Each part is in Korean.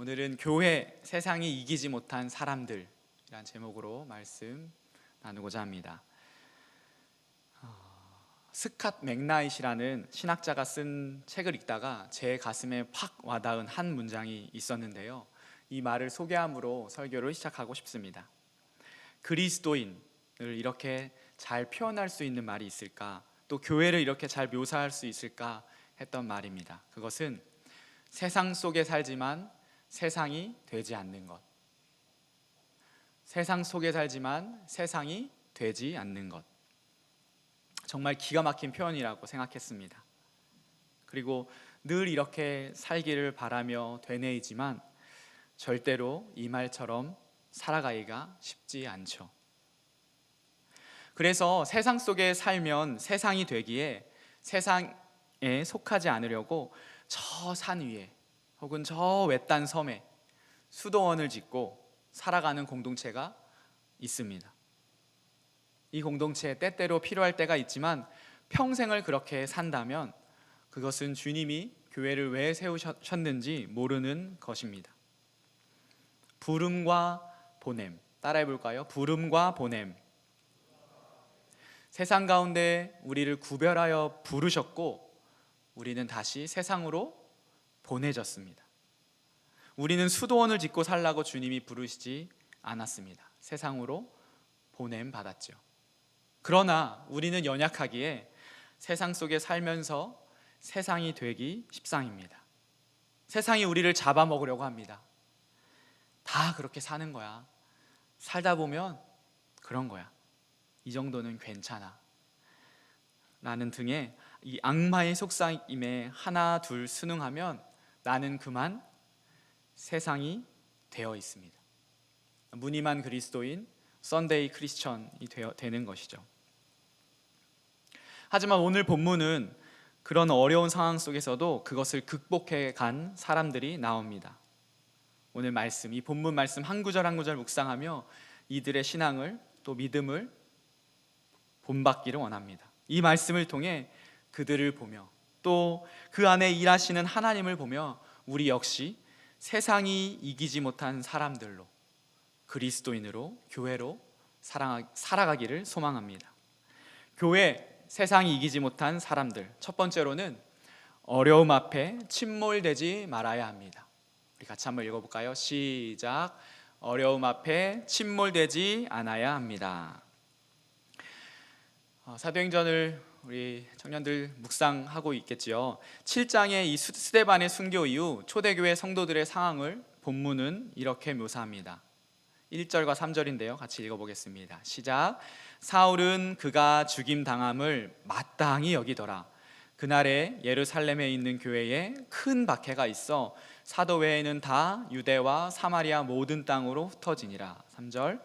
오늘은 교회, 세상이 이기지 못한 사람들이란 제목으로 말씀 나누고자 합니다. 스캇 맥나잇이라는 신학자가 쓴 책을 읽다가 제 가슴에 팍 와닿은 한 문장이 있었는데요, 이 말을 소개함으로 설교를 시작하고 싶습니다. 그리스도인을 이렇게 잘 표현할 수 있는 말이 있을까, 또 교회를 이렇게 잘 묘사할 수 있을까 했던 말입니다. 그것은 세상 속에 살지만 세상이 되지 않는 것. 세상 속에 살지만 세상이 되지 않는 것. 정말 기가 막힌 표현이라고 생각했습니다. 그리고 늘 이렇게 살기를 바라며 되뇌이지만 절대로 이 말처럼 살아가기가 쉽지 않죠. 그래서 세상 속에 살면 세상이 되기에 세상에 속하지 않으려고 저 산 위에 혹은 저 외딴 섬에 수도원을 짓고 살아가는 공동체가 있습니다. 이 공동체에 때때로 필요할 때가 있지만 평생을 그렇게 산다면 그것은 주님이 교회를 왜 세우셨는지 모르는 것입니다. 부름과 보냄, 따라해 볼까요? 부름과 보냄. 세상 가운데 우리를 구별하여 부르셨고 우리는 다시 세상으로 보내졌습니다. 우리는 수도원을 짓고 살라고 주님이 부르시지 않았습니다. 세상으로 보냄 받았죠. 그러나 우리는 연약하기에 세상 속에 살면서 세상이 되기 십상입니다. 세상이 우리를 잡아먹으려고 합니다. 다 그렇게 사는 거야. 살다 보면 그런 거야. 이 정도는 괜찮아. 라는 등의 이 악마의 속삭임에 하나 둘 순응하면 나는 그만 세상이 되어 있습니다. 무늬만 그리스도인, 썬데이 크리스천이 되는 것이죠. 하지만 오늘 본문은 그런 어려운 상황 속에서도 그것을 극복해 간 사람들이 나옵니다. 오늘 말씀, 이 본문 말씀 한 구절 한 구절 묵상하며 이들의 신앙을 또 믿음을 본받기를 원합니다. 이 말씀을 통해 그들을 보며 또 그 안에 일하시는 하나님을 보며 우리 역시 세상이 이기지 못한 사람들로, 그리스도인으로, 교회로 살아가기를 소망합니다. 교회, 세상이 이기지 못한 사람들. 첫 번째로는 어려움 앞에 침몰되지 말아야 합니다. 우리 같이 한번 읽어볼까요? 시작. 어려움 앞에 침몰되지 않아야 합니다. 사도행전을 우리 청년들 묵상하고 있겠지요. 7장의 이 스데반의 순교 이후 초대교회 성도들의 상황을 본문은 이렇게 묘사합니다. 1절과 3절인데요, 같이 읽어보겠습니다. 시작. 사울은 그가 죽임당함을 마땅히 여기더라. 그날에 예루살렘에 있는 교회에 큰 박해가 있어 사도 외에는 다 유대와 사마리아 모든 땅으로 흩어지니라. 3절.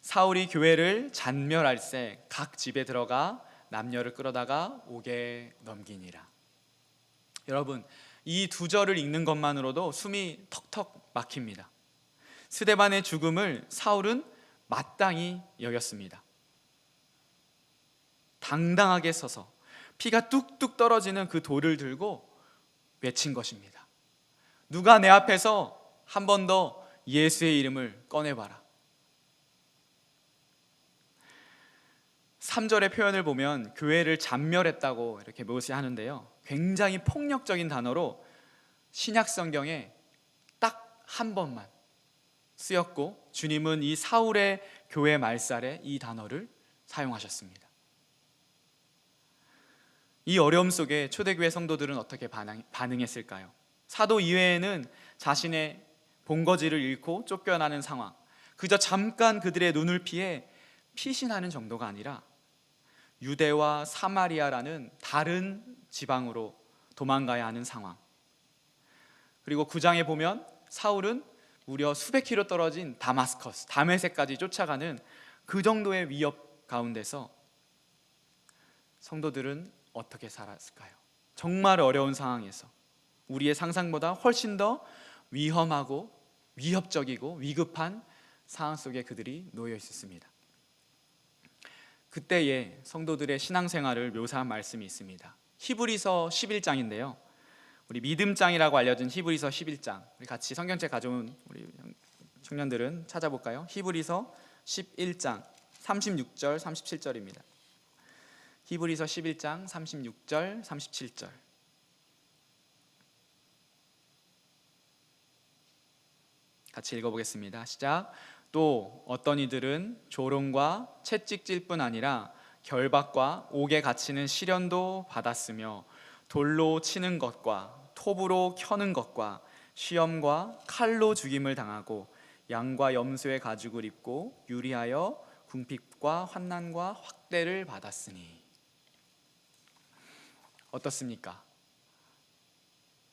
사울이 교회를 잔멸할새 각 집에 들어가 남녀를 끌어다가 옥에 넘기니라. 여러분, 이 두 절을 읽는 것만으로도 숨이 턱턱 막힙니다. 스데반의 죽음을 사울은 마땅히 여겼습니다. 당당하게 서서 피가 뚝뚝 떨어지는 그 돌을 들고 외친 것입니다. 누가 내 앞에서 한 번 더 예수의 이름을 꺼내봐라. 3절의 표현을 보면 교회를 잔멸했다고 이렇게 묘사하는데요, 굉장히 폭력적인 단어로 신약 성경에 딱 한 번만 쓰였고 주님은 이 사울의 교회 말살에 이 단어를 사용하셨습니다. 이 어려움 속에 초대교회 성도들은 어떻게 반응했을까요? 사도 이외에는 자신의 본거지를 잃고 쫓겨나는 상황, 그저 잠깐 그들의 눈을 피해 피신하는 정도가 아니라 유대와 사마리아라는 다른 지방으로 도망가야 하는 상황. 그리고 9장에 보면 사울은 무려 수백 킬로 떨어진 다마스커스, 다메섹까지 쫓아가는 그 정도의 위협 가운데서 성도들은 어떻게 살았을까요? 정말 어려운 상황에서 우리의 상상보다 훨씬 더 위험하고 위협적이고 위급한 상황 속에 그들이 놓여 있었습니다. 그때의 성도들의 신앙생활을 묘사한 말씀이 있습니다. 히브리서 11장인데요 우리 믿음장이라고 알려진 히브리서 11장, 우리 같이 성경책 가져온 우리 청년들은 찾아볼까요? 히브리서 11장 36절 37절입니다. 히브리서 11장 36절 37절. 같이 읽어보겠습니다. 시작. 또 어떤 이들은 조롱과 채찍질 뿐 아니라 결박과 옥에 갇히는 시련도 받았으며 돌로 치는 것과 톱으로 켜는 것과 시험과 칼로 죽임을 당하고 양과 염소의 가죽을 입고 유리하여 궁핍과 환난과 확대를 받았으니. 어떻습니까?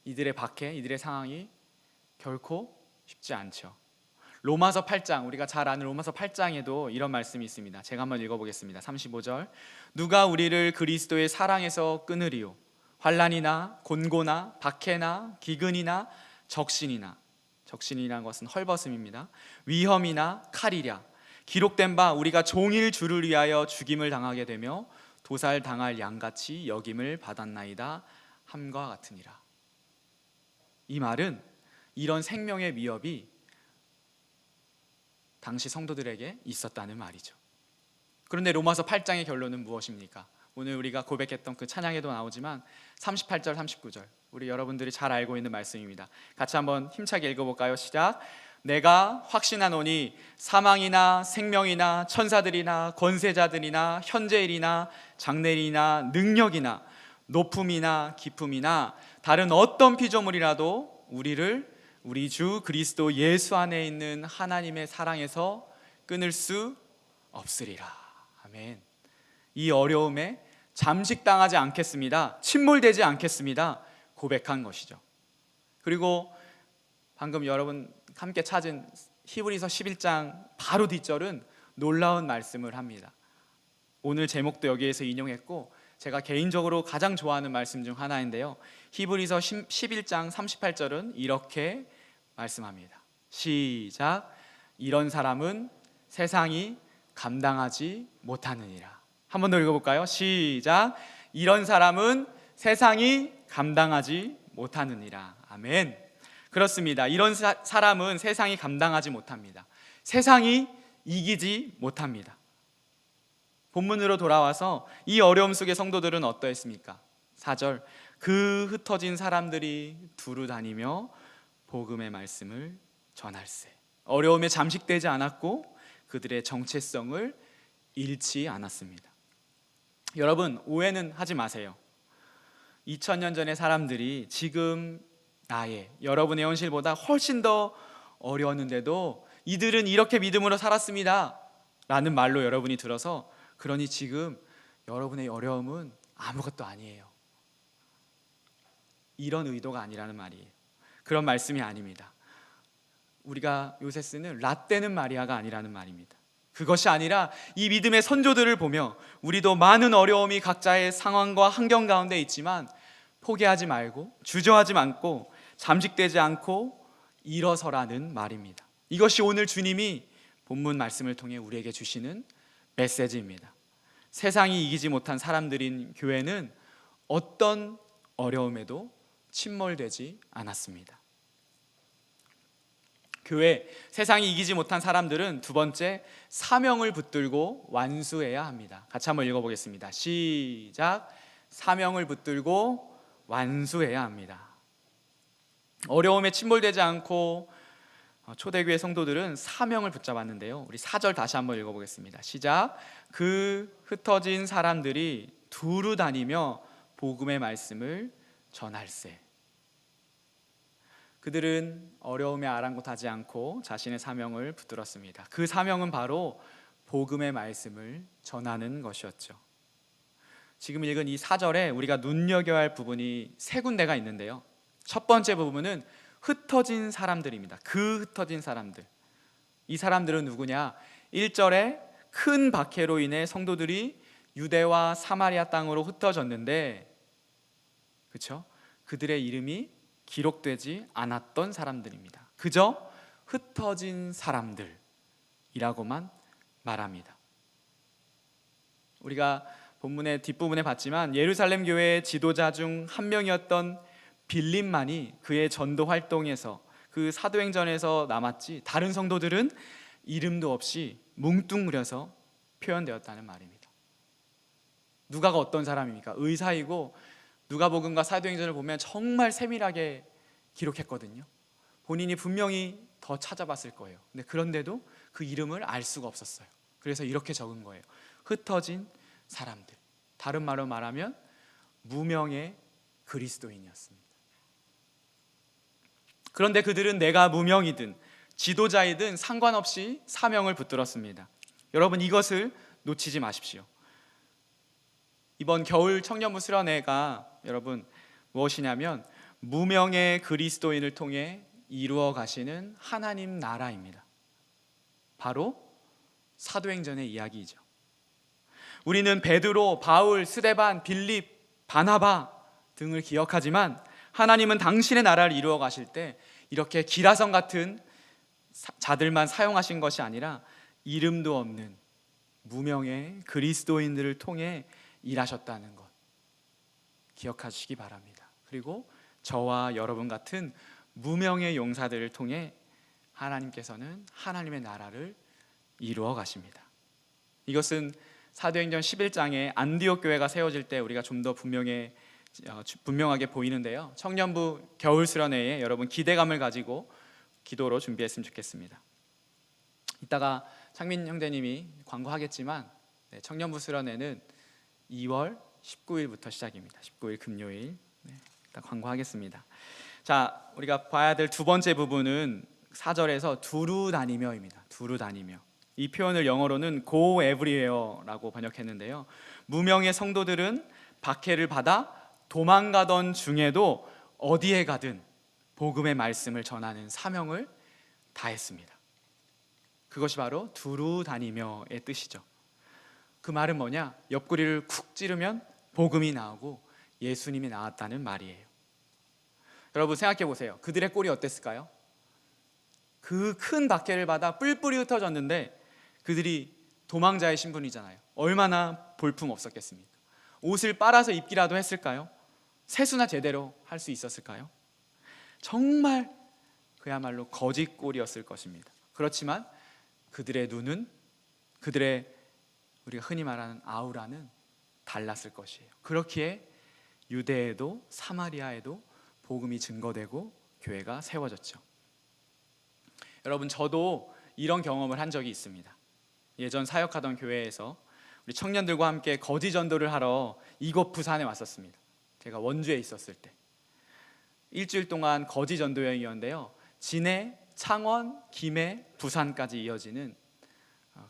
이들의 박해, 이들의 상황이 결코 쉽지 않죠. 로마서 8장, 우리가 잘 아는 로마서 8장에도 이런 말씀이 있습니다. 제가 한번 읽어보겠습니다. 35절. 누가 우리를 그리스도의 사랑에서 끊으리요? 환난이나 곤고나 박해나 기근이나 적신이나, 적신이라는 것은 헐벗음입니다. 위험이나 칼이랴. 기록된 바 우리가 종일 주를 위하여 죽임을 당하게 되며 도살 당할 양같이 여김을 받았나이다 함과 같으니라. 이 말은 이런 생명의 위협이 당시 성도들에게 있었다는 말이죠. 그런데 로마서 8장의 결론은 무엇입니까? 오늘 우리가 고백했던 그 찬양에도 나오지만 38절 39절, 우리 여러분들이 잘 알고 있는 말씀입니다. 같이 한번 힘차게 읽어볼까요? 시작. 내가 확신하노니 사망이나 생명이나 천사들이나 권세자들이나 현재일이나 장래일이나 능력이나 높음이나 깊음이나 다른 어떤 피조물이라도 우리를 우리 주 그리스도 예수 안에 있는 하나님의 사랑에서 끊을 수 없으리라. 아멘. 이 어려움에 잠식당하지 않겠습니다. 침몰되지 않겠습니다. 고백한 것이죠. 그리고 방금 여러분 함께 찾은 히브리서 11장 바로 뒷절은 놀라운 말씀을 합니다. 오늘 제목도 여기에서 인용했고 제가 개인적으로 가장 좋아하는 말씀 중 하나인데요, 히브리서 11장 38절은 이렇게 말씀합니다. 시작. 이런 사람은 세상이 감당하지 못하느니라. 한 번 더 읽어볼까요? 시작. 이런 사람은 세상이 감당하지 못하느니라. 아멘. 그렇습니다. 이런 사람은 세상이 감당하지 못합니다. 세상이 이기지 못합니다. 본문으로 돌아와서 이 어려움 속의 성도들은 어떠했습니까? 4절. 그 흩어진 사람들이 두루 다니며 복음의 말씀을 전할세. 어려움에 잠식되지 않았고 그들의 정체성을 잃지 않았습니다. 여러분, 오해는 하지 마세요. 2000년 전의 사람들이 지금 나의, 여러분의 현실보다 훨씬 더 어려웠는데도 이들은 이렇게 믿음으로 살았습니다 라는 말로 여러분이 들어서 그러니 지금 여러분의 어려움은 아무것도 아니에요, 이런 의도가 아니라는 말이에요. 그런 말씀이 아닙니다. 우리가 요새 쓰는 라떼는 마리아가 아니라는 말입니다. 그것이 아니라 이 믿음의 선조들을 보며 우리도 많은 어려움이 각자의 상황과 환경 가운데 있지만 포기하지 말고 주저하지 않고 잠식되지 않고 일어서라는 말입니다. 이것이 오늘 주님이 본문 말씀을 통해 우리에게 주시는 메시지입니다. 세상이 이기지 못한 사람들인 교회는 어떤 어려움에도 침몰되지 않았습니다. 교회, 세상이 이기지 못한 사람들은 두 번째, 사명을 붙들고 완수해야 합니다. 같이 한번 읽어보겠습니다. 시작. 사명을 붙들고 완수해야 합니다. 어려움에 침몰되지 않고 초대교회 성도들은 사명을 붙잡았는데요, 우리 4절 다시 한번 읽어보겠습니다. 시작. 그 흩어진 사람들이 두루 다니며 복음의 말씀을 전할세. 그들은 어려움에 아랑곳하지 않고 자신의 사명을 붙들었습니다. 그 사명은 바로 복음의 말씀을 전하는 것이었죠. 지금 읽은 이 4절에 우리가 눈여겨야 할 부분이 세 군데가 있는데요, 첫 번째 부분은 흩어진 사람들입니다. 그 흩어진 사람들. 이 사람들은 누구냐? 1절에 큰 박해로 인해 성도들이 유대와 사마리아 땅으로 흩어졌는데, 그렇죠? 그들의 이름이 기록되지 않았던 사람들입니다. 그저 흩어진 사람들이라고만 말합니다. 우리가 본문의 뒷부분에 봤지만 예루살렘 교회의 지도자 중 한 명이었던 빌립만이 그의 전도 활동에서 그 사도행전에서 남았지 다른 성도들은 이름도 없이 뭉뚱그려서 표현되었다는 말입니다. 누가가 어떤 사람입니까? 의사이고 누가복음과 사도행전을 보면 정말 세밀하게 기록했거든요. 본인이 분명히 더 찾아봤을 거예요. 근데 그런데도 그 이름을 알 수가 없었어요. 그래서 이렇게 적은 거예요. 흩어진 사람들. 다른 말로 말하면 무명의 그리스도인이었습니다. 그런데 그들은 내가 무명이든 지도자이든 상관없이 사명을 붙들었습니다. 여러분, 이것을 놓치지 마십시오. 이번 겨울 청년부 수련회가 여러분 무엇이냐면 무명의 그리스도인을 통해 이루어 가시는 하나님 나라입니다. 바로 사도행전의 이야기이죠. 우리는 베드로, 바울, 스데반, 빌립, 바나바 등을 기억하지만 하나님은 당신의 나라를 이루어 가실 때 이렇게 기라성 같은 자들만 사용하신 것이 아니라 이름도 없는 무명의 그리스도인들을 통해 일하셨다는 것 기억하시기 바랍니다. 그리고 저와 여러분 같은 무명의 용사들을 통해 하나님께서는 하나님의 나라를 이루어 가십니다. 이것은 사도행전 11장에 안디옥 교회가 세워질 때 우리가 좀 더 분명하게 보이는데요. 청년부 겨울 수련회에 여러분 기대감을 가지고 기도로 준비했으면 좋겠습니다. 이따가 창민 형제님이 광고하겠지만 청년부 수련회는 2월 19일부터 시작입니다. 19일 금요일. 일단 광고하겠습니다. 자, 우리가 봐야 될 두 번째 부분은 4절에서 두루 다니며입니다. 두루 다니며. 이 표현을 영어로는 go everywhere라고 번역했는데요. 무명의 성도들은 박해를 받아 도망가던 중에도 어디에 가든 복음의 말씀을 전하는 사명을 다했습니다. 그것이 바로 두루 다니며의 뜻이죠. 그 말은 뭐냐? 옆구리를 쿡 찌르면 복음이 나오고 예수님이 나왔다는 말이에요. 여러분 생각해 보세요. 그들의 꼴이 어땠을까요? 그 큰 박해를 받아 뿔뿔이 흩어졌는데 그들이 도망자의 신분이잖아요. 얼마나 볼품 없었겠습니까? 옷을 빨아서 입기라도 했을까요? 세수나 제대로 할 수 있었을까요? 정말 그야말로 거짓 꼴이었을 것입니다. 그렇지만 그들의 눈은, 그들의 우리가 흔히 말하는 아우라는 달랐을 것이에요. 그렇기에 유대에도 사마리아에도 복음이 증거되고 교회가 세워졌죠. 여러분, 저도 이런 경험을 한 적이 있습니다. 예전 사역하던 교회에서 우리 청년들과 함께 거지 전도를 하러 이곳 부산에 왔었습니다. 제가 원주에 있었을 때 일주일 동안 거지 전도 여행이었는데요. 진해, 창원, 김해, 부산까지 이어지는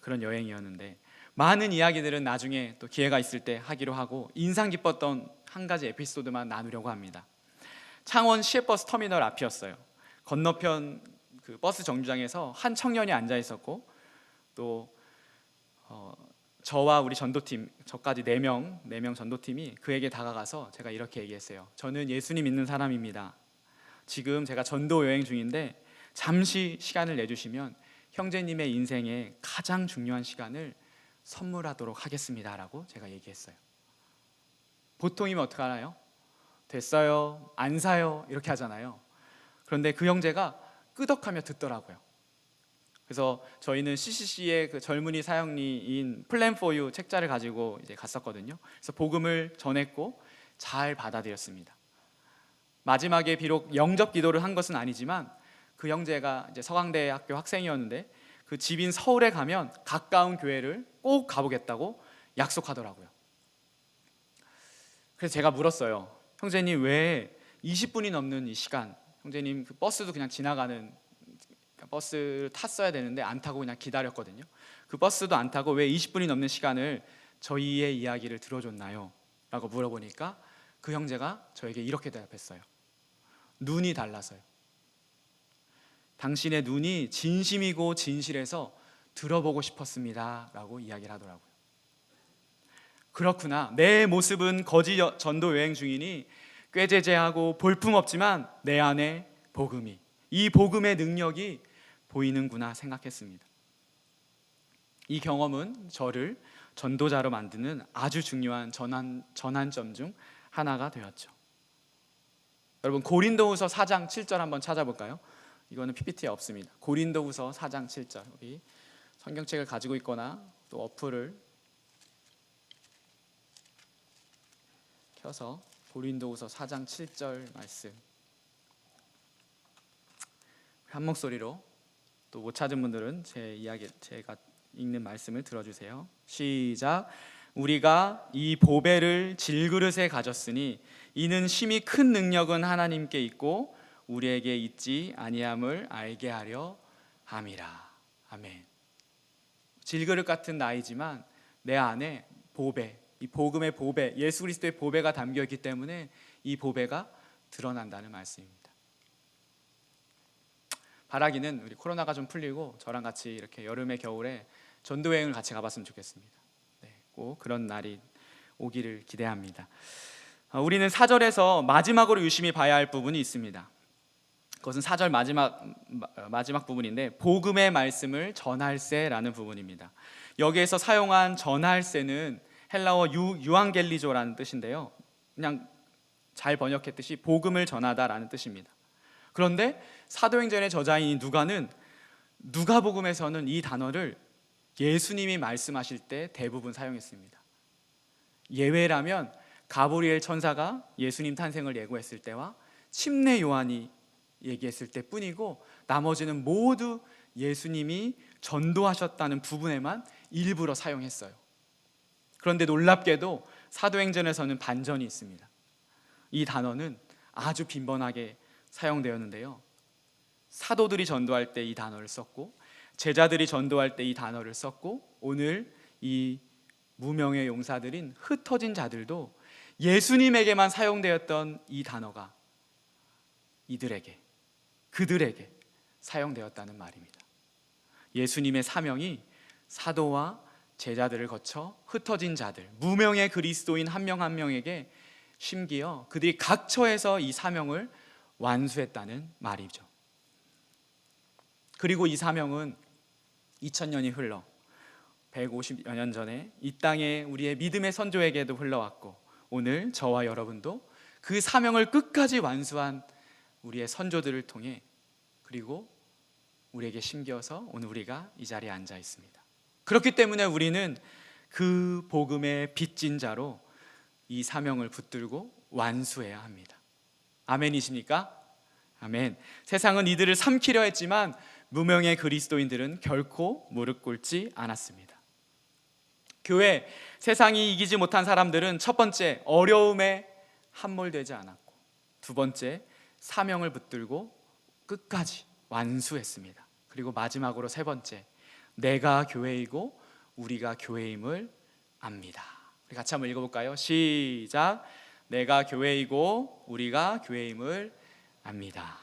그런 여행이었는데 많은 이야기들은 나중에 또 기회가 있을 때 하기로 하고 인상 깊었던 한 가지 에피소드만 나누려고 합니다. 창원 시외버스 터미널 앞이었어요. 건너편 그 버스 정류장에서 한 청년이 앉아 있었고 또 저와 우리 전도팀, 저까지 4명 전도팀이 그에게 다가가서 제가 이렇게 얘기했어요. 저는 예수님 믿는 사람입니다. 지금 제가 전도 여행 중인데 잠시 시간을 내주시면 형제님의 인생에 가장 중요한 시간을 선물하도록 하겠습니다 라고 제가 얘기했어요. 보통이면 어떻게 하나요? 됐어요, 안 사요 이렇게 하잖아요. 그런데 그 형제가 끄덕하며 듣더라고요. 그래서 저희는 CCC의 그 젊은이 사역리인 Plan for You 책자를 가지고 이제 갔었거든요. 그래서 복음을 전했고 잘 받아들였습니다. 마지막에 비록 영접 기도를 한 것은 아니지만 그 형제가 이제 서강대학교 학생이었는데 그 집인 서울에 가면 가까운 교회를 꼭 가보겠다고 약속하더라고요. 그래서 제가 물었어요. 형제님, 왜 20분이 넘는 이 시간, 형제님 그 버스도 그냥 지나가는 버스를 탔어야 되는데 안 타고 그냥 기다렸거든요. 그 버스도 안 타고 왜 20분이 넘는 시간을 저희의 이야기를 들어줬나요? 라고 물어보니까 그 형제가 저에게 이렇게 대답했어요. 눈이 달라서요. 당신의 눈이 진심이고 진실해서 들어보고 싶었습니다 라고 이야기를 하더라고요. 그렇구나, 내 모습은 거지 전도 여행 중이니 꾀죄죄하고 볼품없지만 내 안에 복음이, 이 복음의 능력이 보이는구나 생각했습니다. 이 경험은 저를 전도자로 만드는 아주 중요한 전환점 중 하나가 되었죠. 여러분 고린도후서 4장 7절 한번 찾아볼까요? 이거는 PPT에 없습니다. 고린도후서 4장 7절. 우리 성경책을 가지고 있거나 또 어플을 켜서 고린도후서 4장 7절 말씀 한 목소리로, 또 못 찾은 분들은 제가 읽는 말씀을 들어주세요. 시작. 우리가 이 보배를 질그릇에 가졌으니 이는 심히 큰 능력은 하나님께 있고 우리에게 있지 아니함을 알게 하려 함이라. 아멘. 질그릇 같은 나이지만 내 안에 보배, 이 복음의 보배, 예수 그리스도의 보배가 담겨 있기 때문에 이 보배가 드러난다는 말씀입니다. 바라기는 우리 코로나가 좀 풀리고 저랑 같이 이렇게 여름에 겨울에 전도 여행을 같이 가봤으면 좋겠습니다. 네, 꼭 그런 날이 오기를 기대합니다. 우리는 4절에서 마지막으로 유심히 봐야 할 부분이 있습니다. 그것은 4절 마지막 부분인데 복음의 말씀을 전할세라는 부분입니다. 여기에서 사용한 전할세는 헬라어 유앙겔리조라는 뜻인데요, 그냥 잘 번역했듯이 복음을 전하다라는 뜻입니다. 그런데 사도행전의 저자인 누가는 누가복음에서는 이 단어를 예수님이 말씀하실 때 대부분 사용했습니다. 예외라면 가브리엘 천사가 예수님 탄생을 예고했을 때와 침례 요한이 얘기했을 때뿐이고, 나머지는 모두 예수님이 전도하셨다는 부분에만 일부러 사용했어요. 그런데 놀랍게도 사도행전에서는 반전이 있습니다. 이 단어는 아주 빈번하게 사용되었는데요, 사도들이 전도할 때 이 단어를 썼고 제자들이 전도할 때 이 단어를 썼고, 오늘 이 무명의 용사들인 흩어진 자들도 예수님에게만 사용되었던 이 단어가 그들에게 사용되었다는 말입니다. 예수님의 사명이 사도와 제자들을 거쳐 흩어진 자들, 무명의 그리스도인 한 명 한 명에게 심기어 그들이 각 처에서 이 사명을 완수했다는 말이죠. 그리고 이 사명은 2000년이 흘러 150여 년 전에 이 땅에 우리의 믿음의 선조에게도 흘러왔고, 오늘 저와 여러분도 그 사명을 끝까지 완수한 우리의 선조들을 통해, 그리고 우리에게 심겨서 오늘 우리가 이 자리에 앉아 있습니다. 그렇기 때문에 우리는 그 복음의 빚진 자로 이 사명을 붙들고 완수해야 합니다. 아멘이십니까? 아멘. 세상은 이들을 삼키려 했지만 무명의 그리스도인들은 결코 무릎 꿇지 않았습니다. 교회, 세상이 이기지 못한 사람들은 첫 번째, 어려움에 함몰되지 않았고, 두 번째, 사명을 붙들고 끝까지 완수했습니다. 그리고 마지막으로 세 번째, 내가 교회이고 우리가 교회임을 압니다. 우리 같이 한번 읽어볼까요? 시작. 내가 교회이고 우리가 교회임을 압니다.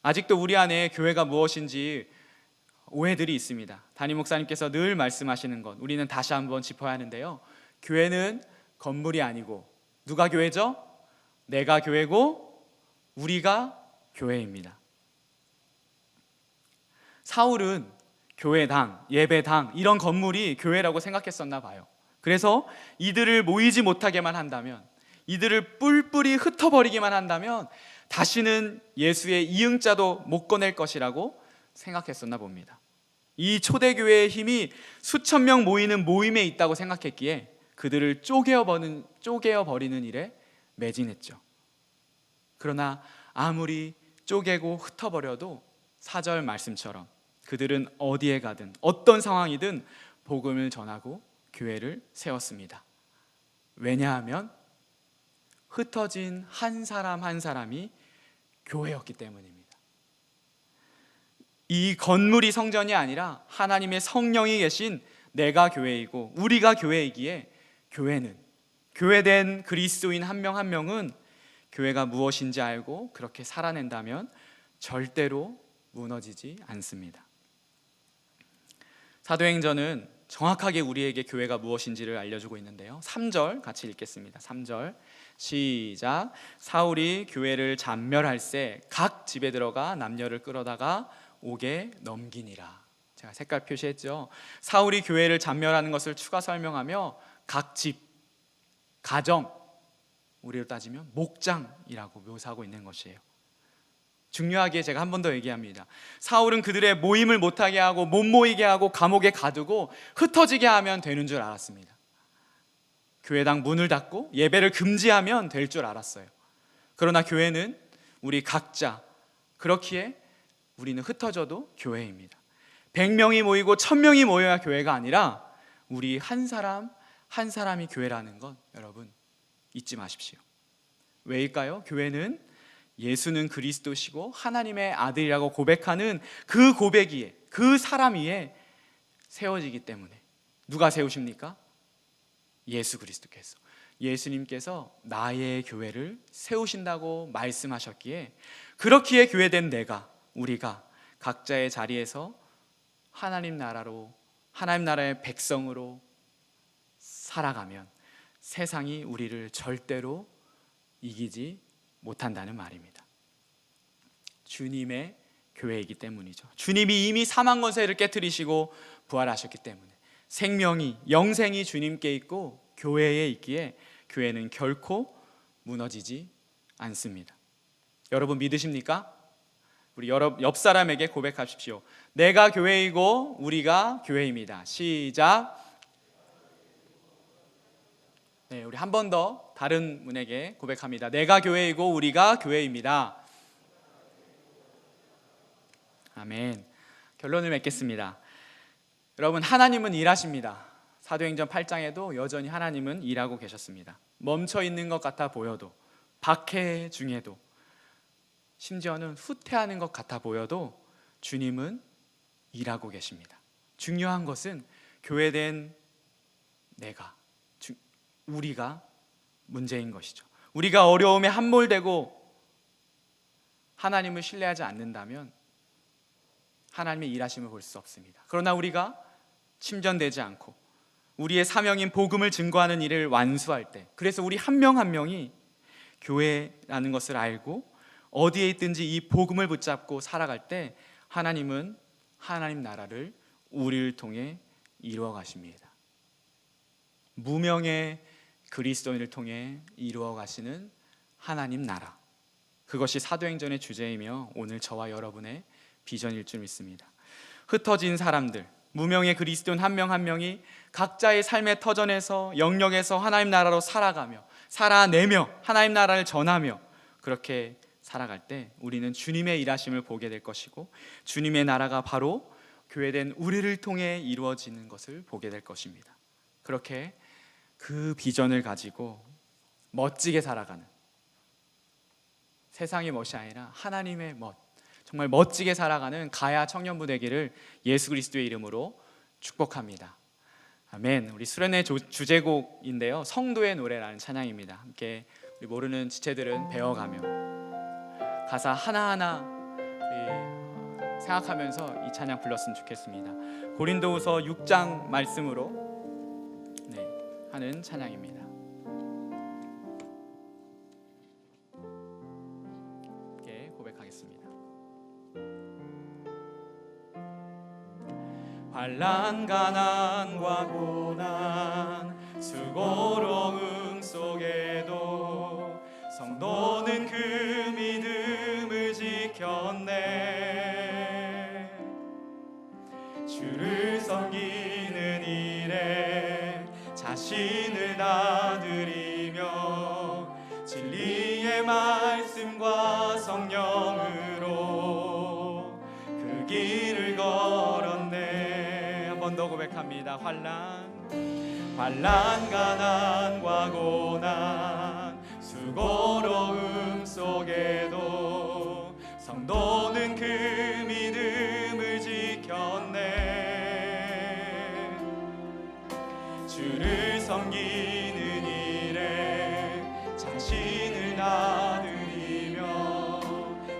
아직도 우리 안에 교회가 무엇인지 오해들이 있습니다. 담임 목사님께서 늘 말씀하시는 것, 우리는 다시 한번 짚어야 하는데요, 교회는 건물이 아니고 누가 교회죠? 내가 교회고 우리가 교회입니다. 사울은 교회당, 예배당, 이런 건물이 교회라고 생각했었나 봐요. 그래서 이들을 모이지 못하게만 한다면, 이들을 뿔뿔이 흩어버리기만 한다면 다시는 예수의 이응자도 못 꺼낼 것이라고 생각했었나 봅니다. 이 초대교회의 힘이 수천 명 모이는 모임에 있다고 생각했기에 그들을 쪼개어버리는 일에 매진했죠. 그러나 아무리 쪼개고 흩어버려도 4절 말씀처럼 그들은 어디에 가든 어떤 상황이든 복음을 전하고 교회를 세웠습니다. 왜냐하면 흩어진 한 사람 한 사람이 교회였기 때문입니다. 이 건물이 성전이 아니라 하나님의 성령이 계신 내가 교회이고 우리가 교회이기에, 교회는, 교회된 그리스도인 한 명 한 명은 교회가 무엇인지 알고 그렇게 살아낸다면 절대로 무너지지 않습니다. 사도행전은 정확하게 우리에게 교회가 무엇인지를 알려주고 있는데요, 3절 같이 읽겠습니다. 3절 시작. 사울이 교회를 잔멸할세 각 집에 들어가 남녀를 끌어다가 옥에 넘기니라. 제가 색깔 표시했죠. 사울이 교회를 잔멸하는 것을 추가 설명하며 각 집, 가정, 우리로 따지면 목장이라고 묘사하고 있는 것이에요. 중요하게 제가 한 번 더 얘기합니다. 사울은 그들의 모임을 못하게 하고 못 모이게 하고 감옥에 가두고 흩어지게 하면 되는 줄 알았습니다. 교회당 문을 닫고 예배를 금지하면 될 줄 알았어요. 그러나 교회는 우리 각자, 그렇기에 우리는 흩어져도 교회입니다. 100명이 모이고 1000명이 모여야 교회가 아니라 우리 한 사람 한 사람이 교회라는 것 여러분 잊지 마십시오. 왜일까요? 교회는 예수는 그리스도시고 하나님의 아들이라고 고백하는 그 고백 위에, 그 사람 위에 세워지기 때문에. 누가 세우십니까? 예수 그리스도께서. 예수님께서 나의 교회를 세우신다고 말씀하셨기에, 그렇기에 교회된 우리가 각자의 자리에서 하나님 나라로, 하나님 나라의 백성으로 살아가면 세상이 우리를 절대로 이기지 못한다는 말입니다. 주님의 교회이기 때문이죠. 주님이 이미 사망 권세를 깨뜨리시고 부활하셨기 때문에 생명이, 영생이 주님께 있고 교회에 있기에 교회는 결코 무너지지 않습니다. 여러분 믿으십니까? 우리 옆 사람에게 고백하십시오. 내가 교회이고 우리가 교회입니다. 시작. 네, 우리 한 번 더 다른 분에게 고백합니다. 내가 교회이고 우리가 교회입니다. 아멘. 결론을 맺겠습니다. 여러분, 하나님은 일하십니다. 사도행전 8장에도 여전히 하나님은 일하고 계셨습니다. 멈춰 있는 것 같아 보여도, 박해 중에도, 심지어는 후퇴하는 것 같아 보여도 주님은 일하고 계십니다. 중요한 것은 교회된 우리가 문제인 것이죠. 우리가 어려움에 함몰되고 하나님을 신뢰하지 않는다면 하나님의 일하심을 볼 수 없습니다. 그러나 우리가 침전되지 않고 우리의 사명인 복음을 증거하는 일을 완수할 때, 그래서 우리 한 명 한 명이 교회라는 것을 알고 어디에 있든지 이 복음을 붙잡고 살아갈 때 하나님은 하나님 나라를 우리를 통해 이루어 가십니다. 무명의 그리스도인을 통해 이루어 가시는 하나님 나라, 그것이 사도행전의 주제이며 오늘 저와 여러분의 비전일 줄 믿습니다. 흩어진 사람들, 무명의 그리스도인 한 명 한 명이 각자의 삶의 터전에서, 영역에서 하나님 나라로 살아내며 하나님 나라를 전하며 그렇게 살아갈 때 우리는 주님의 일하심을 보게 될 것이고, 주님의 나라가 바로 교회된 우리를 통해 이루어지는 것을 보게 될 것입니다. 그렇게 그 비전을 가지고 멋지게 살아가는, 세상의 멋이 아니라 하나님의 멋, 정말 멋지게 살아가는 가야 청년부 되기를 예수 그리스도의 이름으로 축복합니다. 아멘. 우리 수련회 주제곡인데요, 성도의 노래라는 찬양입니다. 함께 우리 모르는 지체들은 배워가며 가사 하나하나 생각하면서 이 찬양 불렀으면 좋겠습니다. 고린도후서 6장 말씀으로 하는 찬양입니다. 함께 고백하겠습니다. 환난 가난과 고난 수고로움 속에도 성도는 그 믿음을 지켰네. 주를 섬기는 일에 자신을 나드리며 진리의 말씀과 성령으로 그 길을 걸었네. 한 번 더 고백합니다. 환난 가난과 고난 수고로움 속에도 성도는 그 믿음을 지켰네. 주를 섬기는 일에 자신을 나누리며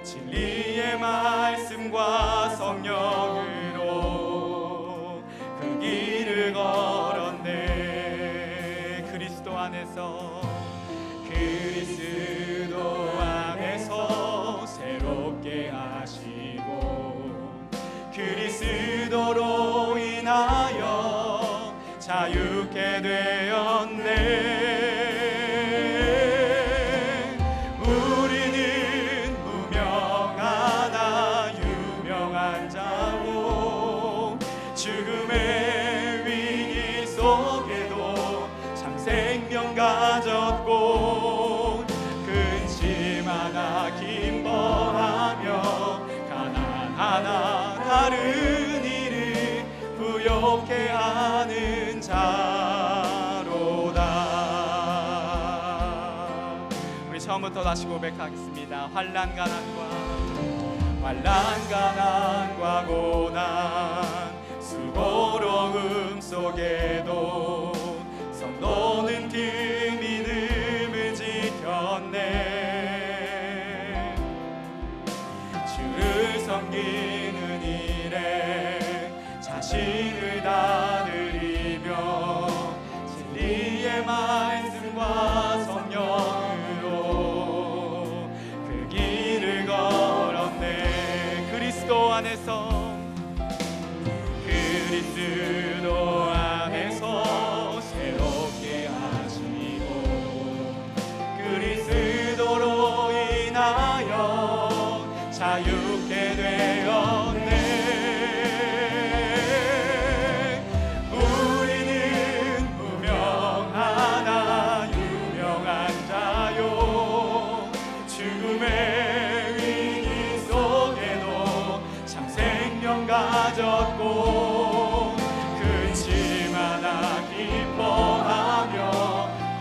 진리의 말씀과 성령으로 그 길을 걸었네. 그리스도 안에서 새롭게 하시고 그리스도로 인하여 자유케 되었네. 무명하나 다른 일을 부욕해 하는 자로다. 우리 처음부터 다시 고백하겠습니다. 환난 가난과 고난 수고로움 속에도 성도는 그 믿음을 지켰네. 주를 섬기는 일에 자신을 다 드리며 진리의 말씀과 성령으로 그 길을 걸었네. 그리스도 안에서 새롭게 하시고 그리스도로 인하여 자유케 되었네. 우리는 무명하나 유명한 자요. 죽음의 위기 속에도 참 생명 가졌고 근심하나 기뻐하며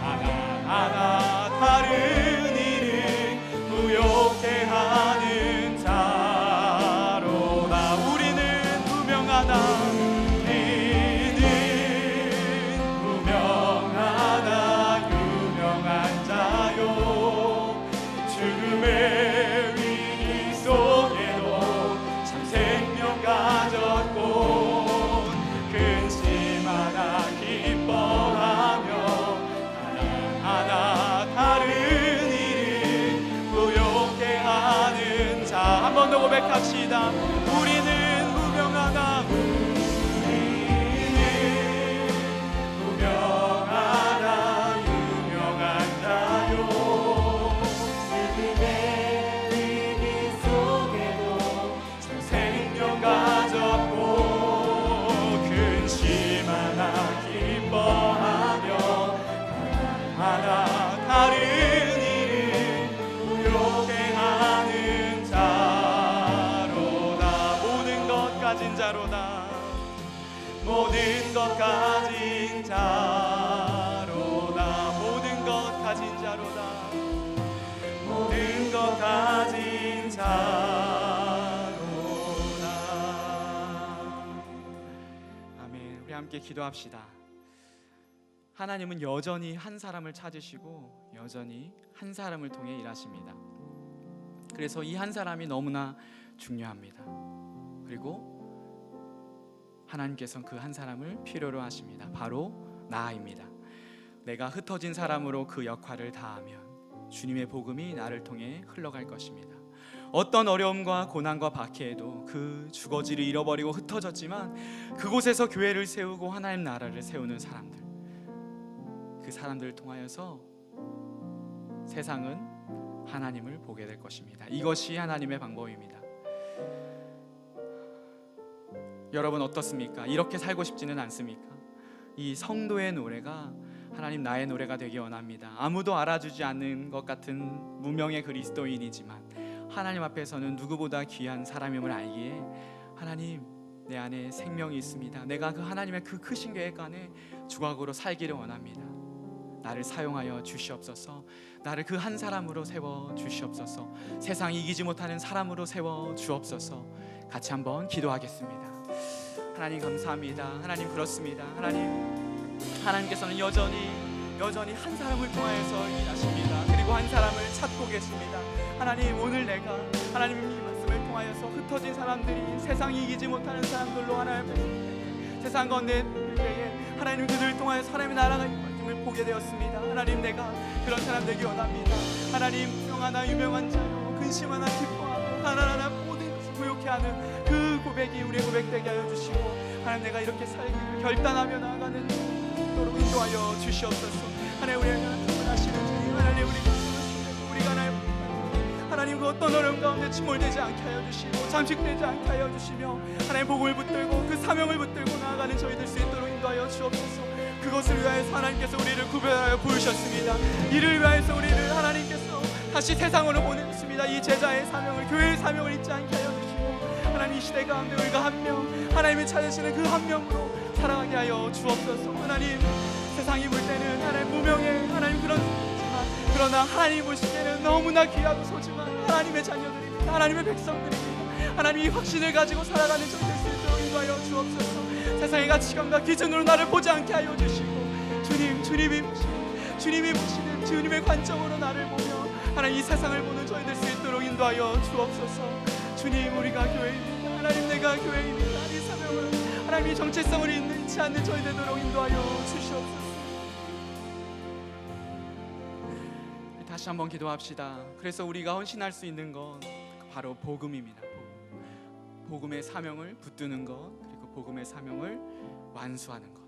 하나하나 다른 일을 부욕해 하는 자로다. 우리는 무명하나 유명한 자요. 죽음의 위기 속에도 참 생명 가졌고 근심하나 기뻐하며 하나하나 다른 일을 부욕해 하는 자. 한 번 더 고백합시다. 우리는 무명하나 유명한 자요. 죽음의 위기 속에도 참 생명 가졌고 근심하나 기뻐하며 하나 다른 일을 부욕해 하는 자로다. 모든 것 가진 자로다. 모든 것 가진 자로다. 모든 것 가진 자로다. 모든 것 가진 자로다. 아멘. 우리 함께 기도합시다. 하나님은 여전히 한 사람을 찾으시고 여전히 한 사람을 통해 일하십니다. 그래서 이 한 사람이 너무나 중요합니다. 그리고 하나님께서는 그 한 사람을 필요로 하십니다. 바로 나입니다. 내가 흩어진 사람으로 그 역할을 다하면 주님의 복음이 나를 통해 흘러갈 것입니다. 어떤 어려움과 고난과 박해에도 그 주거지를 잃어버리고 흩어졌지만 그곳에서 교회를 세우고 하나님 나라를 세우는 사람들, 그 사람들을 통하여서 세상은 하나님을 보게 될 것입니다. 이것이 하나님의 방법입니다. 여러분 어떻습니까? 이렇게 살고 싶지는 않습니까? 이 성도의 노래가 하나님 나의 노래가 되기 원합니다. 아무도 알아주지 않는 것 같은 무명의 그리스도인이지만 하나님 앞에서는 누구보다 귀한 사람임을 알기에 하나님 내 안에 생명이 있습니다. 내가 그 하나님의 그 크신 계획 안에 주각으로 살기를 원합니다. 나를 사용하여 주시옵소서. 나를 그 한 사람으로 세워 주시옵소서. 세상이 이기지 못하는 사람으로 세워 주옵소서. 같이 한번 기도하겠습니다. 하나님 감사합니다. 하나님 그렇습니다. 하나님께서는 여전히 한 사람을 통하여서 일하십니다. 그리고 한 사람을 찾고 계십니다. 하나님 오늘 내가 하나님 이 말씀을 통하여서 흩어진 사람들이 세상이 이기지 못하는 사람들로 하나님 세상 가운데 때에 하나님 그들을 통하여서 하나님의 나라가 임을 보게 되었습니다. 하나님 내가 그런 사람 되기 원합니다. 하나님 유명한 자요 근심 하나 기뻐하고 하나하나 모든 것을 부욕해 하는 그 고백이 우리의 고백되게 하여 주시고 하나님 내가 이렇게 살기를 결단하며 나아가는 도로 인도하여 주시옵소서. 하나님 우리가 하시는 주님 하나님 우리가 하나님 그 어떤 어려움 가운데 침몰되지 않게 하여 주시고 잠식되지 않게 하여 주시며 하나님 복음을 붙들고 그 사명을 붙들고 나아가는 저희 될 수 있도록 인도하여 주옵소서. 그것을 위하여서 하나님께서 우리를 구별하여 부르셨습니다. 이를 위하여서 우리를 하나님께서 다시 세상으로 보내셨습니다. 이 제자의 사명을 교회의 사명을 잊지 않게 하여 주시고 하나님 하나님 이 시대 가운데 우리가 한 명, 하나님이 찾으시는 그 한 명으로 살아가게 하여 주옵소서. 하나님 세상이 볼 때는 하나님 무명해 하나님 그러나 하나님 보시기에는 너무나 귀하고 소중한 하나님의 자녀들입니다. 하나님의 백성들입니다. 하나님 이 확신을 가지고 살아가는 저희 될 수 있도록 인도하여 주옵소서. 세상의 가치관과 기준으로 나를 보지 않게 하여 주시고 주님이 보시는 주님의 관점으로 나를 보며 하나님 이 세상을 보는 저희 될 수 있도록 인도하여 주옵소서. 주님 우리가 교회입니다. 하나님 내가 교회입니다. 이 사명을 하나님 이 정체성을 잃지 않는 저희 되도록 인도하여 주시옵소서. 다시 한번 기도합시다. 그래서 우리가 헌신할 수 있는 건 바로 복음입니다. 복음의 사명을 붙드는 것, 그리고 복음의 사명을 완수하는 것.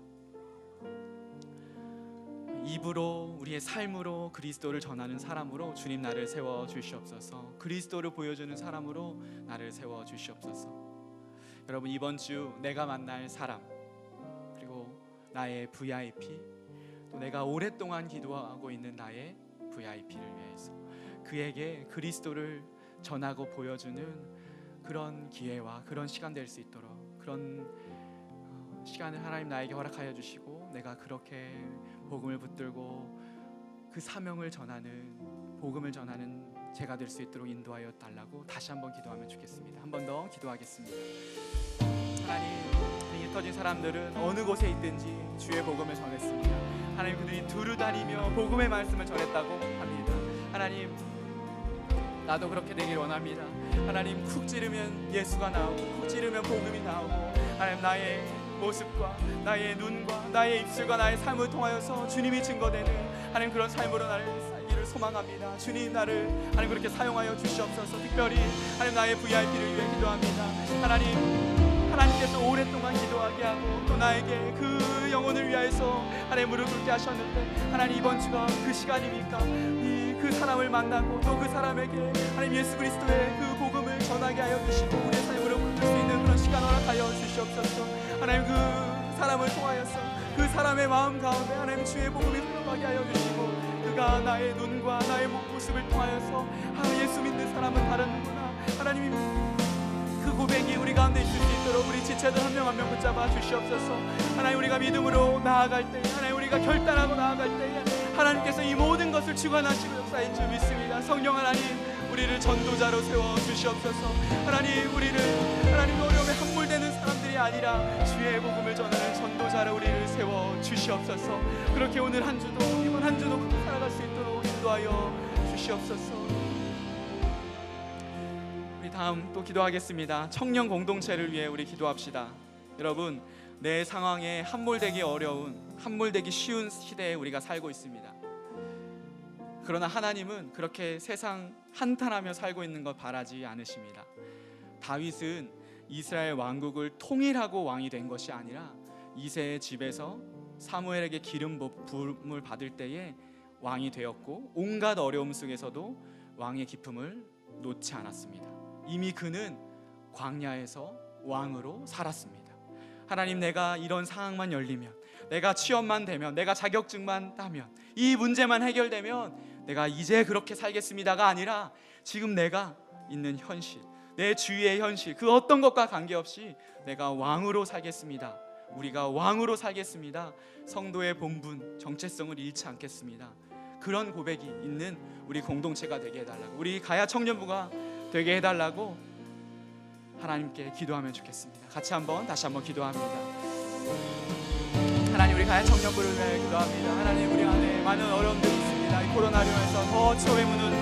입으로 우리의 삶으로 그리스도를 전하는 사람으로 주님 나를 세워 주시옵소서. 그리스도를 보여주는 사람으로 나를 세워 주시옵소서. 여러분 이번 주 내가 만날 사람, 그리고 나의 VIP, 또 내가 오랫동안 기도하고 있는 나의 VIP를 위해서 그에게 그리스도를 전하고 보여주는 그런 기회와 그런 시간 될 수 있도록 그런 시간을 하나님 나에게 허락하여 주시고 내가 그렇게 복음을 붙들고 그 사명을 전하는 복음을 전하는 제가 될 수 있도록 인도하여 달라고 다시 한번 기도하면 좋겠습니다. 한 번 더 기도하겠습니다. 하나님 흩어진 사람들은 어느 곳에 있든지 주의 복음을 전했습니다. 하나님 그들이 두루 다니며 복음의 말씀을 전했다고 합니다. 하나님 나도 그렇게 되길 원합니다. 하나님 쿡 찌르면 예수가 나오고 쿡 찌르면 복음이 나오고 하나님 나의 모습과 나의 눈과 나의 입술과 나의 삶을 통하여서 주님이 증거되는 하나님 그런 삶으로 나를 살기를 소망합니다. 주님 나를 하나님 그렇게 사용하여 주시옵소서. 특별히 하나님 나의 VIP를 위해 기도합니다. 하나님께서 오랫동안 기도하게 하고 또 나에게 그 영혼을 위하여서 하나님 무릎 꿇게 하셨는데 하나님 이번 주가 그 시간이니까 그 사람을 만나고 또 그 사람에게 하나님 예수 그리스도의 그 복음을 전하게 하여 주시고 우리의 삶을 무릎 꿇을 수 있는 그런 시간 허락하여 주시옵소서. 하나님 그 사람을 통하여서 그 사람의 마음 가운데 하나님 주의 복음이 흘러가게 하여 주시고 그가 나의 눈과 나의 모습을 통하여서 예수 믿는 사람은 다르구나 하나님 그 고백이 우리 가운데 있을 수 있도록 우리 지체들 한 명 한 명 붙잡아 주시옵소서. 하나님 우리가 믿음으로 나아갈 때 하나님 우리가 결단하고 나아갈 때 하나님께서 이 모든 것을 주관하시고 역사인 줄 믿습니다. 성령 하나님 우리를 전도자로 세워 주시옵소서. 하나님 우리를 하나님 어려움에 함몰되는 사람들이 아니라 주의 복음을 전하는 전도자로 우리를 세워 주시옵소서. 그렇게 오늘 한 주도 이번 한 주도 살아갈 수 있도록 인도하여 주시옵소서. 다음 또 기도하겠습니다. 청년 공동체를 위해 우리 기도합시다. 여러분 내 상황에 함몰되기 어려운 함몰되기 쉬운 시대에 우리가 살고 있습니다. 그러나 하나님은 그렇게 세상 한탄하며 살고 있는 것 바라지 않으십니다. 다윗은 이스라엘 왕국을 통일하고 왕이 된 것이 아니라 이새의 집에서 사무엘에게 기름 부음을 받을 때에 왕이 되었고 온갖 어려움 속에서도 왕의 기쁨을 놓지 않았습니다. 이미 그는 광야에서 왕으로 살았습니다. 하나님 내가 이런 상황만 열리면 내가 취업만 되면 내가 자격증만 따면 이 문제만 해결되면 내가 이제 그렇게 살겠습니다가 아니라 지금 내가 있는 현실 내 주위의 현실 그 어떤 것과 관계없이 내가 왕으로 살겠습니다. 우리가 왕으로 살겠습니다. 성도의 본분 정체성을 잃지 않겠습니다. 그런 고백이 있는 우리 공동체가 되게 해달라고 우리 가야 청년부가 되게 해달라고 하나님께 기도하면 좋겠습니다. 같이 다시 한번 기도합니다. 하나님 우리 가야 청년부를 위해 기도합니다. 하나님 우리 안에 많은 어려움들이 있습니다. 이 코로나로 인해서 더 취업의 문은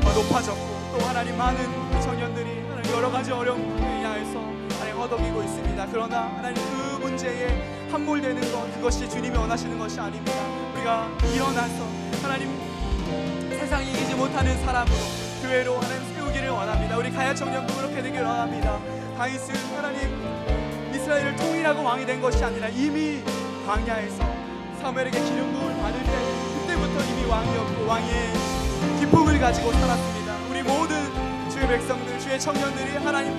더 높아졌고 또 하나님 많은 청년들이 하나님 여러 가지 어려움에 의해서 하나님 허덕이고 있습니다. 그러나 하나님 그 문제에 함몰되는 것 그것이 주님이 원하시는 것이 아닙니다. 우리가 일어나서 하나님 세상이 이기지 못하는 사람으로 교회로 하나님 세우기를 원합니다. 우리 가야 청년부 그렇게 되기를 원합니다. 다윗은 하나님 이스라엘을 통일하고 왕이 된 것이 아니라 이미 광야에서 사무엘에게 기름 부음을 받을 때 그때부터 이미 왕이었고 왕의 기쁨을 가지고 살았습니다. 우리 모든 주의 백성들 주의 청년들이 하나님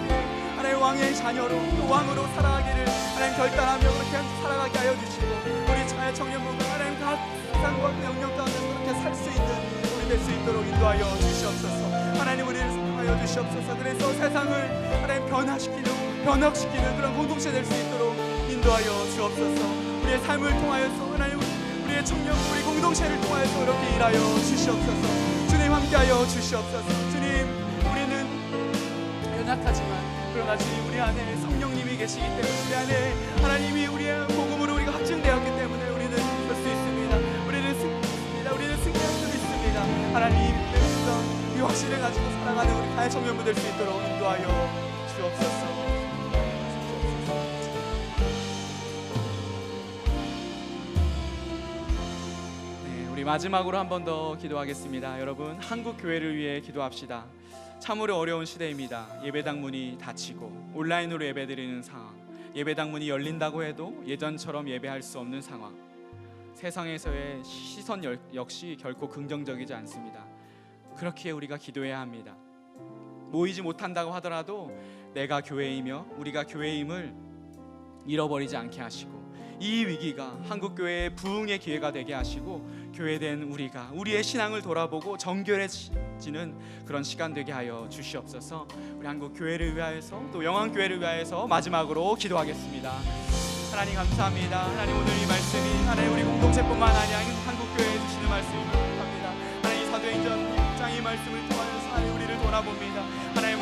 왕의 자녀로 또 왕으로 살아가기를 하나님 결단하며 그렇게 살아가게 하여 주시고 우리 가야 청년부가 하나님 각 세상과 영역 가운데서 그렇게 살 수 있는 될 수 있도록 인도하여 주시옵소서. 하나님 우리를 하여 주시옵소서. 그래서 세상을 하나님 변혁시키는 그런 공동체 될 수 있도록 인도하여 주옵소서. 우리의 삶을 통하여서 하나님, 우리의 청년, 우리 공동체를 통하여서 이렇게 일하여 주시옵소서. 주님 함께하여 주시옵소서. 주님, 우리는 연약하지만 그러나 주님 우리 안에 성령님이 계시기 때문에, 우리 안에 하나님이 우리의 복음으로 우리가 확증되었기 때문에 우리는 설 수 있습니다. 우리는 승리했습니다. 우리는 승리할 수 있습니다. 하나님의 이 확신을 가지고 살아가는 우리 가의 청년부 될 수 있도록 인도하여 주옵소서. 우리 마지막으로 한 번 더 기도하겠습니다. 여러분, 한국 교회를 위해 기도합시다. 참으로 어려운 시대입니다. 예배당 문이 닫히고 온라인으로 예배드리는 상황, 예배당 문이 열린다고 해도 예전처럼 예배할 수 없는 상황, 세상에서의 시선 역시 결코 긍정적이지 않습니다. 그렇기에 우리가 기도해야 합니다. 모이지 못한다고 하더라도 내가 교회이며 우리가 교회임을 잃어버리지 않게 하시고, 이 위기가 한국교회의 부흥의 기회가 되게 하시고, 교회된 우리가 우리의 신앙을 돌아보고 정결해지는 그런 시간 되게 하여 주시옵소서. 우리 한국교회를 위하여서 또 영광교회를 위하여서 마지막으로 기도하겠습니다. 하나님 감사합니다. 하나님, 오늘 이 말씀이 하나님 우리 공동체뿐만 아니라 한국교회에 주시는 말씀을 합니다. 하나님, 사도행전 6장 이 말씀을 통하여서 하나님 우리를 돌아봅니다. 하나님,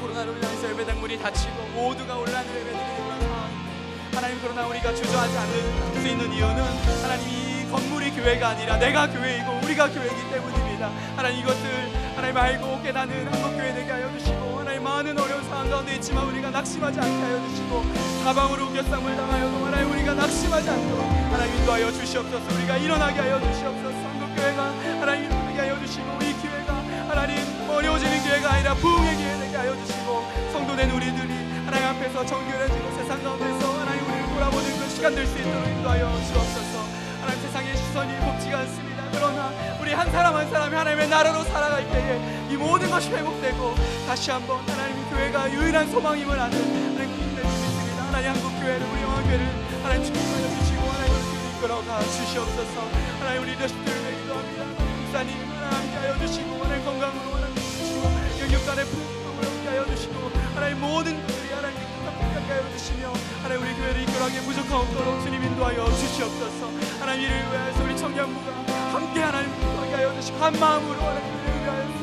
코로나로 인해서 예배당 문이 닫히고 모두가 온라인으로 예배드리는 그런 상황인데, 하나님, 그러나 우리가 주저하지 않을 수 있는 이유는 하나님, 이 건물이 교회가 아니라 내가 교회이고 우리가 교회이기 때문입니다. 하나님, 이것을 하나님 알고 깨닫는 한국교회 되게 하여 주시고, 하나님 많은 어려운 상황 가운데 있지만 우리가 낙심하지 않게 하여 주시고, 사방으로 우겨쌈을 당하여도 하나님 우리가 낙심하지 않도록 하나님 인도하여 주시옵소서. 우리가 일어나게 하여 주시옵소서. 한국교회가 하나님 일어나게 하여 주시고, 이 기회가 하나님 어려워지는 기회가 아니라 부흥의 기회 되게 하여 주시고, 성도된 우리들이 하나님 앞에서 정결해지고 세상 가운데서 하나님 우리를 돌아보는 그 시간 될 수 있도록 인도하여 주옵소서. 하나님, 세상의 시선이 곱지가 않습니다. 그러나 우리 한 사람 한 사람이 하나님의 나라로 살아갈 때에 이 모든 것이 회복되고 다시 한번 하나님의 교회가 유일한 소망임을 아는 하나님 믿음을 믿습니다. 하나님, 한국교회를, 우리 영광교회를 하나님 축복하여 주시고 하나님 우리를 이끌어가 주시옵소서. 하나님, 우리 리더십들을 위해 기도합니다. 목사님 하나님 함께하여 주시고, 하나님 건강으로 하나님 주시고, 영육간의 풍성으로 함께하여 주시고, 하나님 모든 분들이 하나님 함께 하여 주시며 하나님 우리 교회를 이끌어가기에 부족함 없도록 주님 인도하여 주시옵소서. 하나님, 이를 위하여서 우리 청년부가 함께 하나님 인도하게 하여 주시고, 한 마음으로 하나님 우리를 위하여서,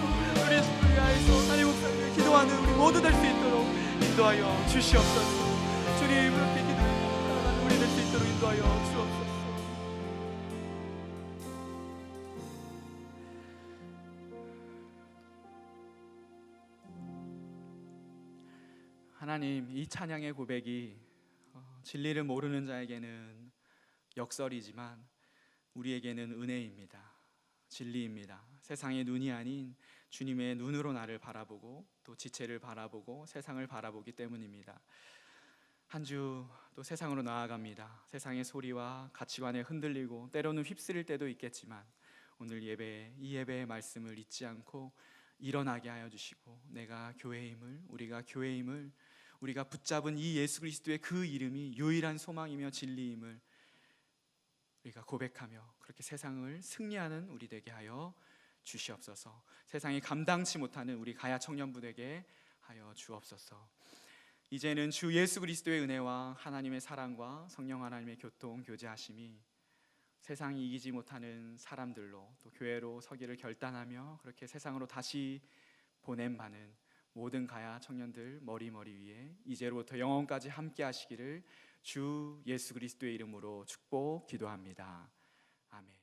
우리 주를 위하여서 하나님 목사님을 기도하는 우리 모두 될 수 있도록 인도하여 주시옵소서. 주님, 그렇게 기도하는 우리 될 수 있도록 인도하여 주옵소서. 하나님, 이 찬양의 고백이 진리를 모르는 자에게는 역설이지만 우리에게는 은혜입니다. 진리입니다. 세상의 눈이 아닌 주님의 눈으로 나를 바라보고 또 지체를 바라보고 세상을 바라보기 때문입니다. 한 주 또 세상으로 나아갑니다. 세상의 소리와 가치관에 흔들리고 때로는 휩쓸릴 때도 있겠지만, 오늘 예배에 이 예배의 말씀을 잊지 않고 일어나게 하여 주시고, 내가 교회임을, 우리가 교회임을, 우리가 붙잡은 이 예수 그리스도의 그 이름이 유일한 소망이며 진리임을 우리가 고백하며 그렇게 세상을 승리하는 우리 되게 하여 주시옵소서. 세상이 감당치 못하는 우리 가야 청년부 되게 하여 주옵소서. 이제는 주 예수 그리스도의 은혜와 하나님의 사랑과 성령 하나님의 교통 교제하심이 세상이 이기지 못하는 사람들로 또 교회로 서기를 결단하며 그렇게 세상으로 다시 보냄받는 모든 가야 청년들 머리 위에 이제로부터 영원까지 함께 하시기를 주 예수 그리스도의 이름으로 축복 기도합니다. 아멘.